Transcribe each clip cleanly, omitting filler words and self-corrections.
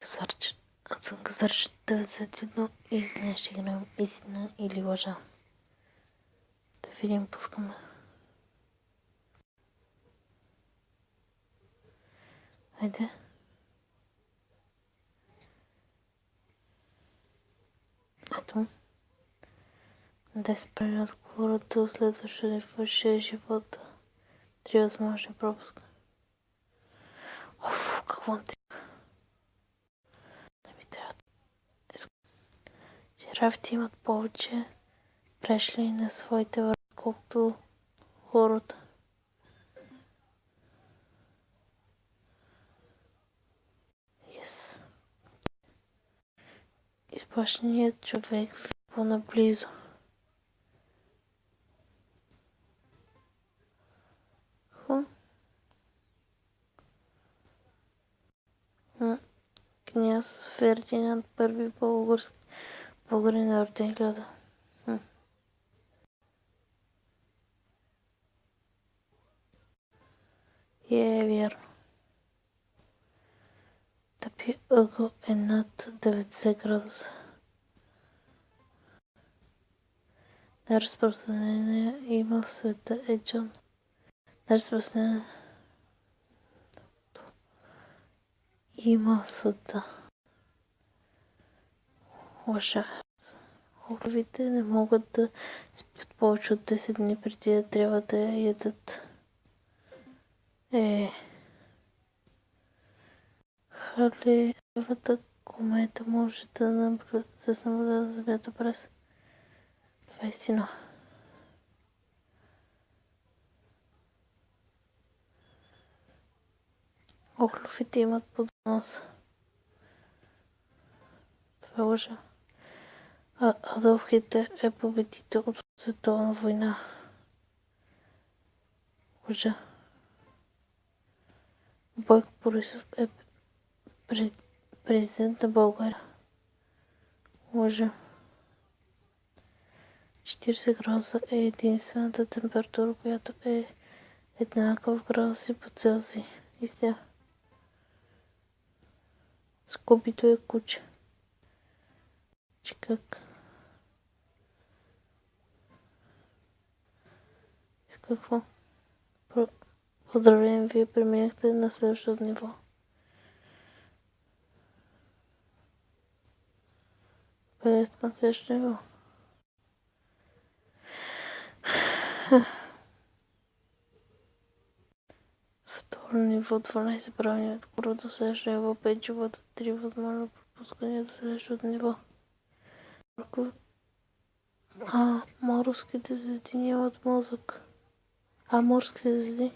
Аз съм Казарче 91 и днес ще играем истина или лъжа. Да видим, пускаме. Хайде. Ето. 10 правила отговората от следващия ни вършия живота. 3 възможни пропуска. Оф, какво ти? Не ми трябва. Жирафите имат повече прешли на своите врата, колкото хората. Yes. Изплашеният човек ви по-наблизо. Княз Фердинанд I българин на роден 1000. И е вярно. Тъпи ъгъл е над 90 градуса. Най-разпространения има в света е Джон. Най-разпространения има в света. Лъжа. Орловите не могат да спят повече от 10 дни преди да трябва да я ядат. Халевата комета може да се наблюдава Земята през 20. Орловите имат поднос. Това е лъжа. Адолф Хитлер е победител от световна война. Лъжа. Бойко Борисов е президент на България. Лъжа. 40 градуса е единствената температура, която е еднаква в градуси по Целзий. Истина. Скобито е куче. Как? С какво? Поздравление, вие преминахте на следващото ниво. Бъдете на следващото ниво. Второ ниво 12 правилни отговора до следващото ниво 5 живота 3 възможно пропускания до следващото ниво. Морските звезди нямат мозък. Морските звезди.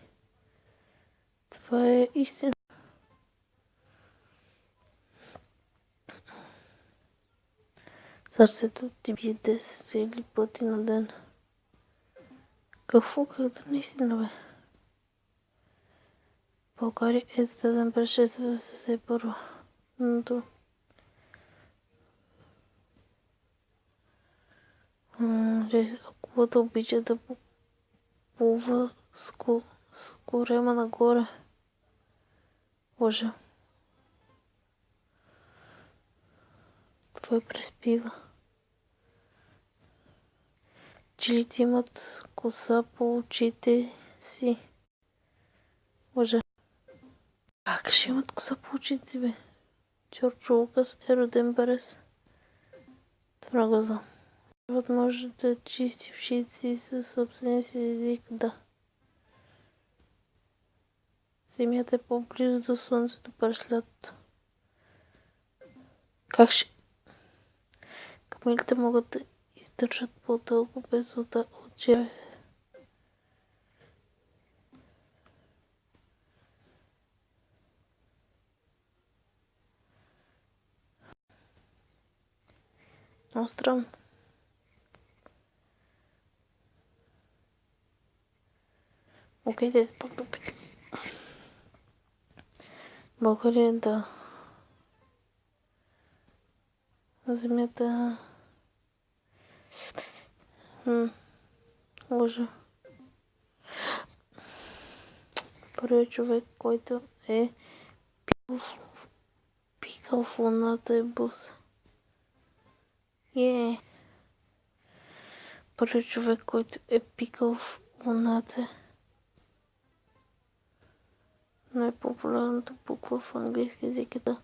Това е истина. Сърцето ти бие 10 или пъти на ден. Какво? Как да наистина, бе? България е създаден през 691. Акулата обича да плува с корема нагоре. Лъжа. Това преспива. Пчелите имат коса по очите си. Лъжа. Как ще имат коса по очите си, бе? Джордж Лукас е роден през това го знам. Живот може да чисти ушите си със собствения си език, да. Земята е по-близо до Слънцето през лятото. Как ще? Камилите могат да издържат по-дълго без вода от жирафите. Много странно. Окей, да пак да опитам. България, да. Земята... Лъжа. Първият човек, който е пил пикал в луната е бус. Първият човек, който е пикал в луната. Най-популярната буква в английски език е да.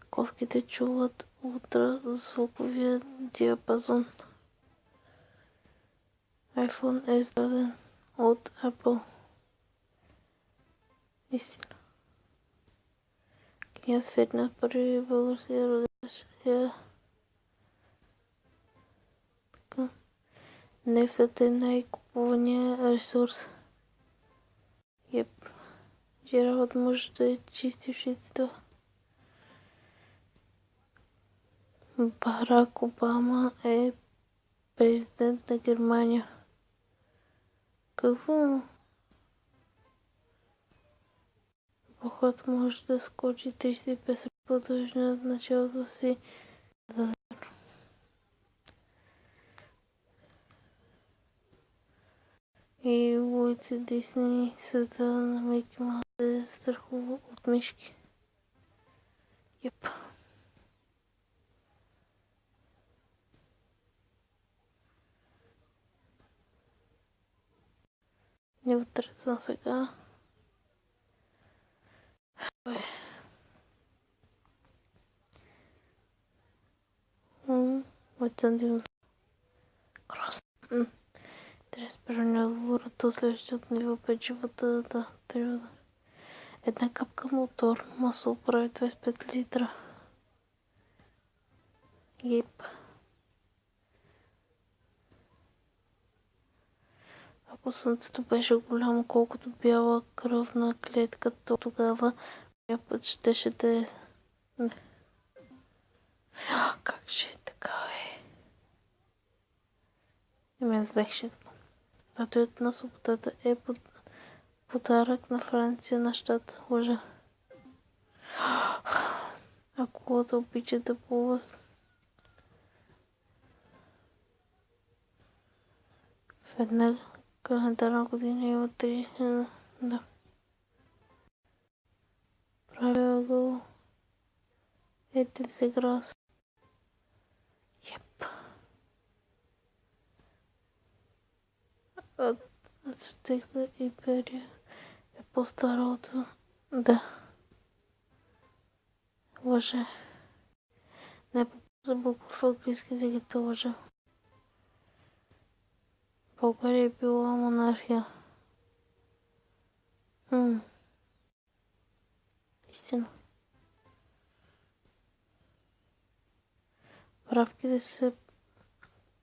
Котките чуват ултразвуковия диапазон. iPhone е издаден от Apple. Истина. Княз Фердинанд I български роден. Нефтът е най-купувания ресурс. Жирафът може да е чисти ушиците. Барак Обама е президент на Германия. Какво? Поход може да скочи 350 по-дължина над началото си. И улица Дисни създава на Мики Маус да е страхува от мишки. Йеп. Не отрезвам сега. Моят динозавър. Красно. Трябва да спиране отговорът от следващото ниво 5 живота. Да, трябва да. Една капка мотор масло прави 25 литра. Еп. Ако слънцето беше голямо, колкото бяла кръвна клетка, то тогава път щеше да е... Как ще така е? И ме взехше. Статуята на свободата е подарък на Франция на щат. Лъжа. Ако колата обича да плува в една календарна година има 3... Да. Правя го 30 градуса. Еп. Ацтекта империя е по-стара от... Да. Лъже. Не за буква в английски език е лъжа. България е била монархия. Истина. Правките се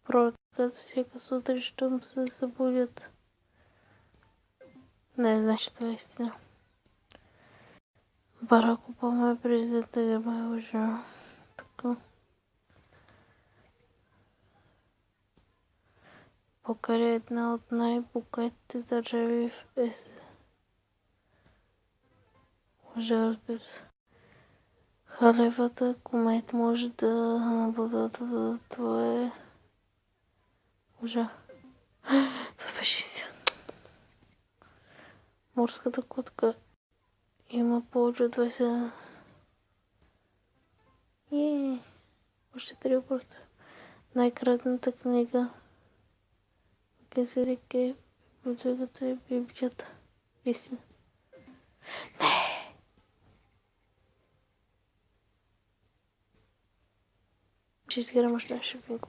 пролетят всяка сутрин, щом се събудят. Не, значи това е истина. Барак Обама е президент на Германия, лъжа. Така. България е една от най-богатите държави в ЕС. Лъжа, разбира се. Халевата комет може да наблюдава. Това е... Лъжа. Това беше истина. Морската котка има повече от 20... Още 3 въпроса. Най-крадената книга английски език е библиотеката и Библията. Истина. Не! Ще изграм още нещо винко.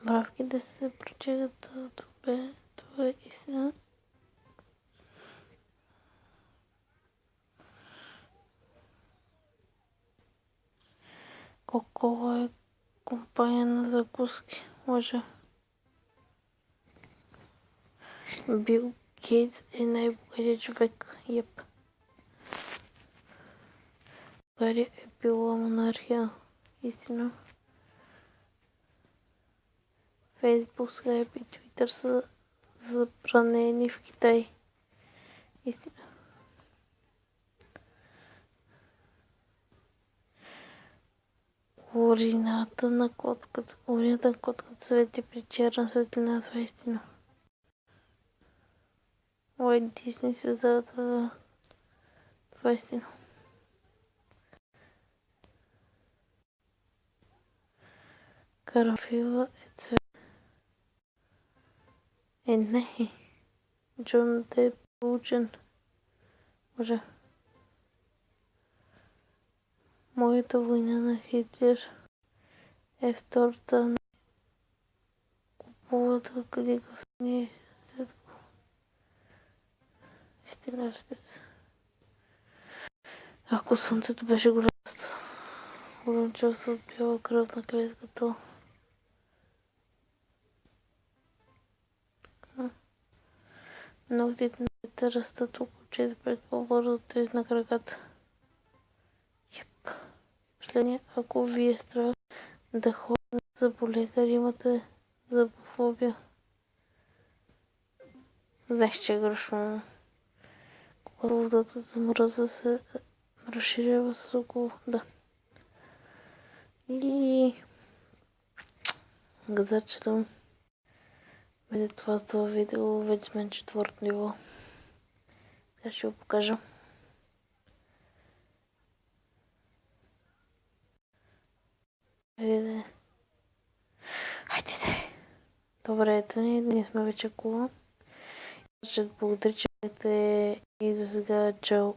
Мравки да се прочегат добре. Това е истина. Кока-кола е компания на закуски. Лъжа. Бил Гейтс е най-богатият човек. Еп. България е била монархия. Истина. Фейсбук, Скайп и Твитър са забранени в Китай. Истина. Урината на котката. Урината на котката свети при черна светлина. Това е истина. Уайт Дисни създава. Това е истина. Карафила е цвет. Не. Джон Деп е учен. Може. Моята война на Хитлер е втората на куповата книга в нея след истина, разбира се. Ако слънцето беше голям част от бяла кръв на клетката, ногтите на дете растат около 4 пъти по-бързо от тези на краката. Последния, ако ви е страх да ходите на зъболекар, имате зъбофобия. Знаеш, че е грешно. Когато водата замръзва, се разширява с около... Да. И... газарчето. Видите това с това видео, вече сме на 4-то ниво. Сега ще го покажа. Хайде. Добре, ето ни, ние сме вече кола. Ще благодаря, че гледате и за сега чао.